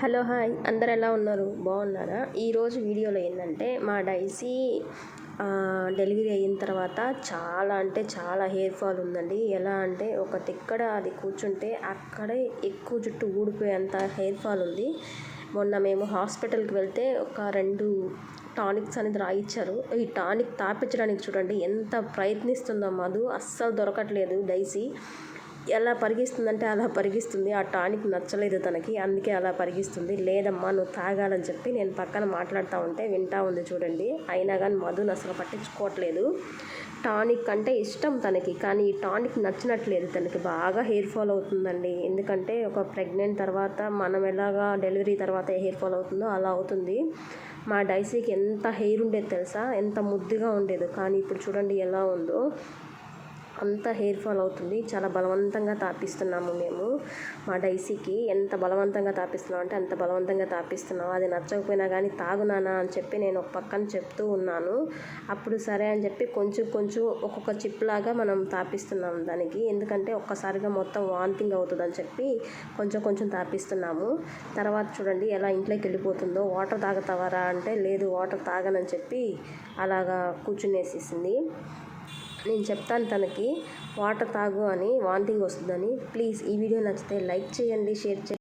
Hello hi అందరు ఎలా ఉన్నారు బాగున్నారా? ఈరోజు వీడియోలో ఏంటంటే మా డైసీ డెలివరీ అయిన తర్వాత చాలా అంటే చాలా హెయిర్ ఫాల్ ఉందండి. ఎలా అంటే ఒక తిక్కడ అది కూర్చుంటే అక్కడే ఎక్కువ జుట్టు ఊడిపోయేంత హెయిర్ ఫాల్ ఉంది. మొన్న మేము హాస్పిటల్కి వెళ్తే ఒక 2 టానిక్స్ అనేది రాయిచ్చారు. ఈ టానిక్ తాపించడానికి చూడండి ఎంత ప్రయత్నిస్తుందో మధు, అస్సలు దొరకట్లేదు. డైసీ ఎలా పరిగిస్తుందంటే అలా పరిగిస్తుంది. ఆ టానిక్ నచ్చలేదు తనకి, అందుకే అలా పరిగిస్తుంది. లేదమ్మా నువ్వు తాగాలని చెప్పి నేను పక్కన మాట్లాడుతూ ఉంటే వింటా ఉంది చూడండి. అయినా కానీ మధుని అసలు పట్టించుకోవట్లేదు. టానిక్ అంటే ఇష్టం తనకి, కానీ ఈ టానిక్ నచ్చినట్లేదు తనకి. బాగా హెయిర్ ఫాల్ అవుతుందండి. ఎందుకంటే ఒక ప్రెగ్నెంట్ తర్వాత మనం ఎలాగా డెలివరీ తర్వాత హెయిర్ ఫాల్ అవుతుందో అలా అవుతుంది. మా డైసీకి ఎంత హెయిర్ ఉండేది తెలుసా, ఎంత ముద్దుగా ఉండేది. కానీ ఇప్పుడు చూడండి ఎలా ఉందో, అంత హెయిర్ ఫాల్ అవుతుంది. చాలా బలవంతంగా తాపిస్తున్నాము మేము మా డైసీకి. ఎంత బలవంతంగా తాపిస్తున్నాం అంటే అంత బలవంతంగా తాపిస్తున్నాం. అది నచ్చకపోయినా కానీ తాగునానా అని చెప్పి నేను ఒక పక్కన చెప్తూ ఉన్నాను. అప్పుడు సరే అని చెప్పి కొంచెం కొంచెం ఒక్కొక్క చిప్ లాగా మనం తాపిస్తున్నాం దానికి. ఎందుకంటే ఒక్కసారిగా మొత్తం వాంతింగ్ అవుతుందని చెప్పి కొంచెం కొంచెం తాపిస్తున్నాము. తర్వాత చూడండి ఎలా ఇంట్లోకి వెళ్ళిపోతుందో. వాటర్ తాగుతావారా అంటే లేదు వాటర్ తాగనని చెప్పి అలాగా కూర్చునేసేసింది. నేను చెప్తాను తనకి వాటర్ తాగు అని, వాంతింగ్ వస్తుందని. ప్లీజ్ ఈ వీడియో నచ్చితే లైక్ చేయండి, షేర్ చేయండి.